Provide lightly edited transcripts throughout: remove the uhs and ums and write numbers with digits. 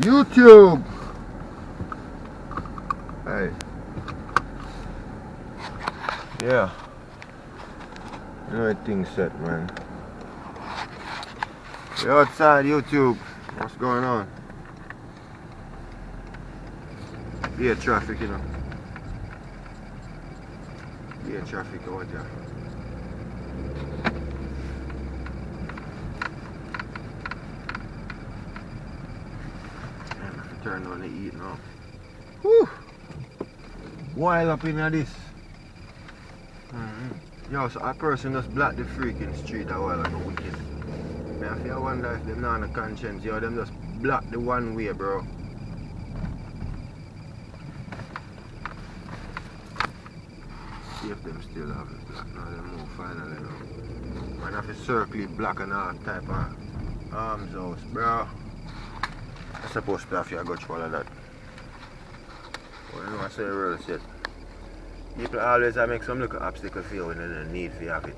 YouTube! Hey. Yeah. You know things set, man. You're outside YouTube. What's going on? Yeah, traffic, you know. Yeah, traffic over there. I have to turn on the heat now. Whew! Wild up in this. Yo, so a person just blocked the freaking street a while ago, wicked. I wonder if them not on the conscience, yo, them just block the one way, bro. See if them still have it blocked. Now they move finally now. Man, have to circle it black and all type of arms house, bro. I'm supposed to have you go through all of that. Well, you know I say real shit. People always make some little obstacle for you when they don't need to have it.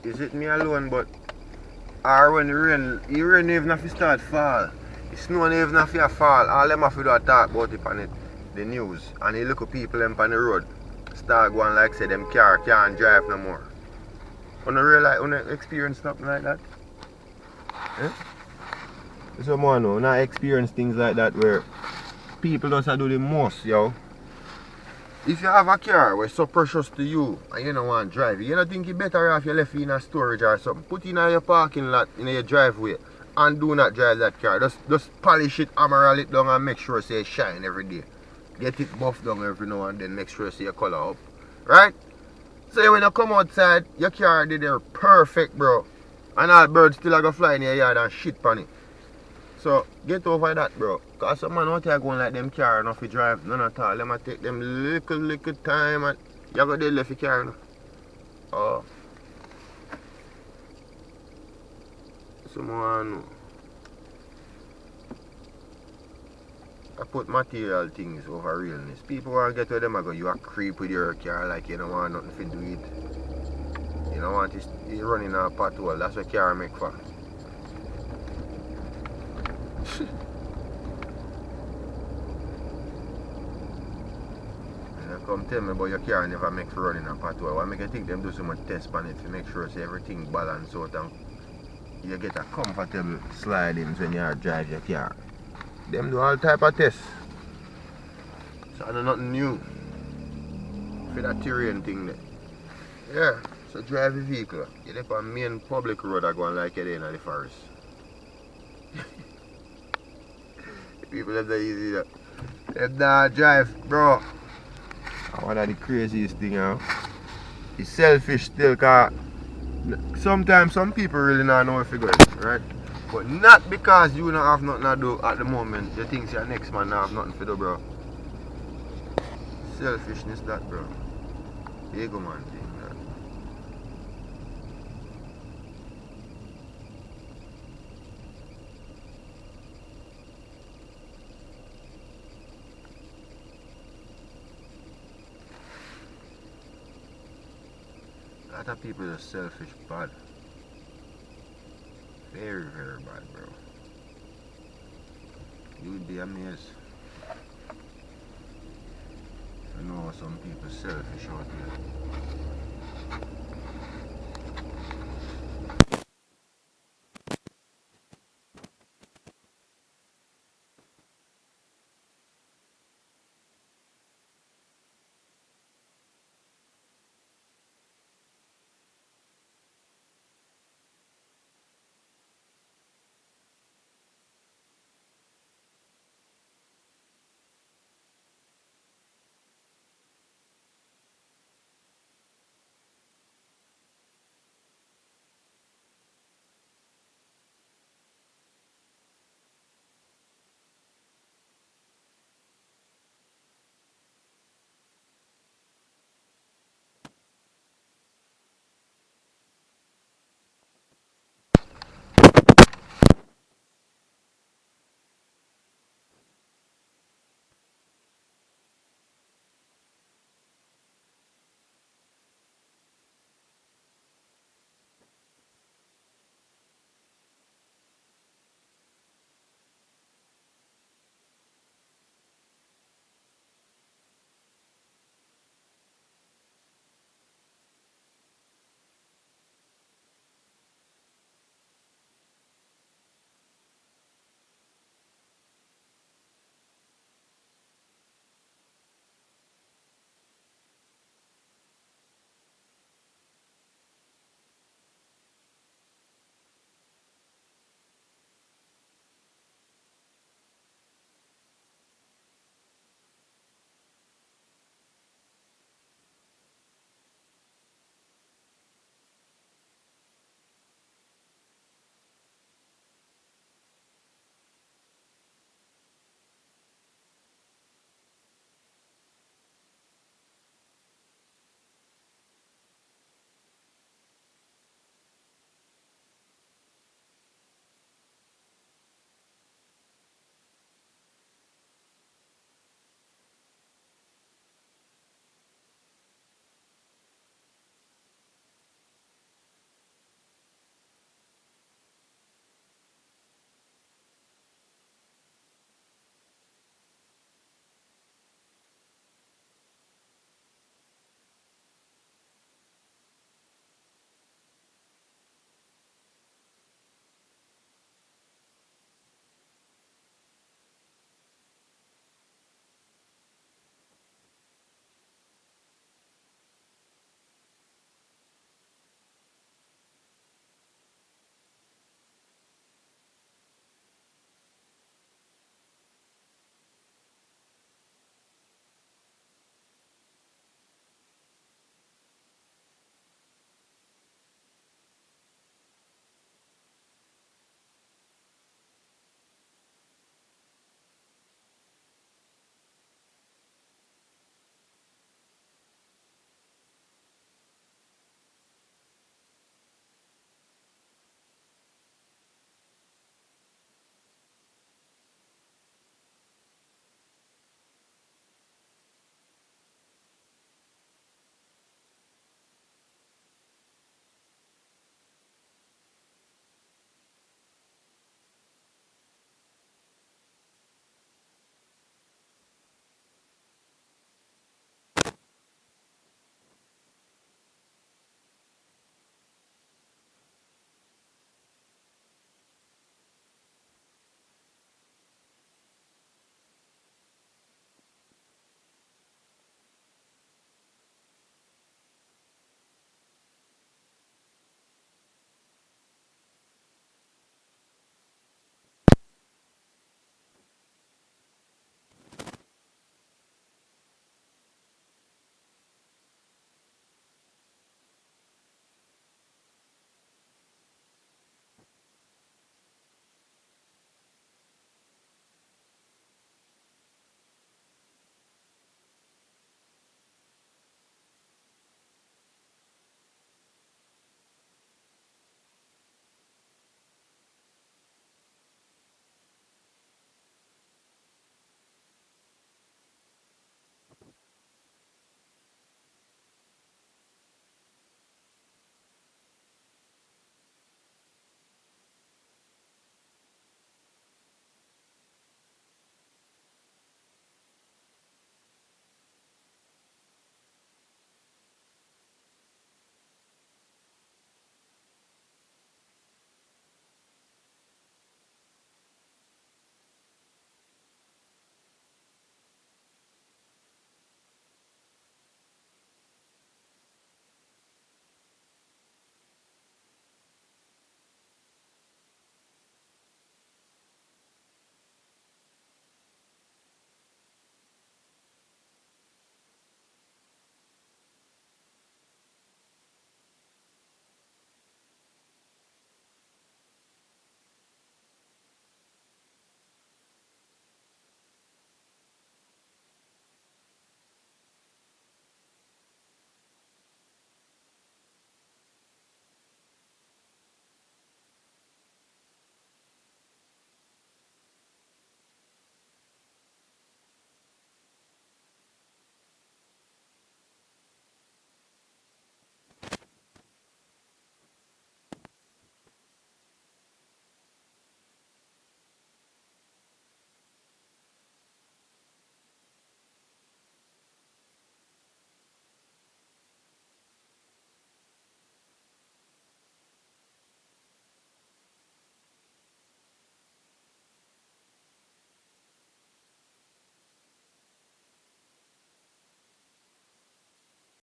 Is it me alone, but or when the rain even if it start fall, the snow even if it fall, all them have to do a talk about it on the news. And you look at people them on the road start going like say them car can't drive no more. You realize you experience something like that? Eh? Someone who not experience things like that where people just do the most, yo. If you have a car where it's so precious to you and you don't want to drive it, you don't think you better off you left it in a storage or something. Put it in your parking lot in your driveway and do not drive that car. Just polish it, hammer it down and make sure it shine every day. Get it buffed down every now and then, make sure your color up. Right? So when you come outside, your car did there perfect, bro. And all birds still are going to fly in your yard and shit on it. So get over that, bro. Cause some man out here going like them car enough to drive, none at all. Them take them little time and you go there left your car now. Oh. Someone I put material things over realness. People want to get where them I go, you a creep with your car like you don't want nothing to do it. You don't want this you running a pothole, that's what car make for. Come tell me about your car never make for running a pathway. Why make you think them do so much test on it to make sure say everything balanced out and you get a comfortable slidings when you drive your car. Them do all type of tests. So I know nothing new for that terrain thing there. Yeah, so drive a vehicle. You live on main public road I go like you're in the forest. People have that easy that. Them not drive, bro. One of the craziest thing is selfish still, cause sometimes some people really not know if you're going, right? But not because you don't have nothing to do at the moment, you think your next man don't have nothing to do, bro. Selfishness that, bro. Ego man thing, that. A lot of people are selfish, bad. Very, very bad, bro. You would be amazed. I know some people selfish out here.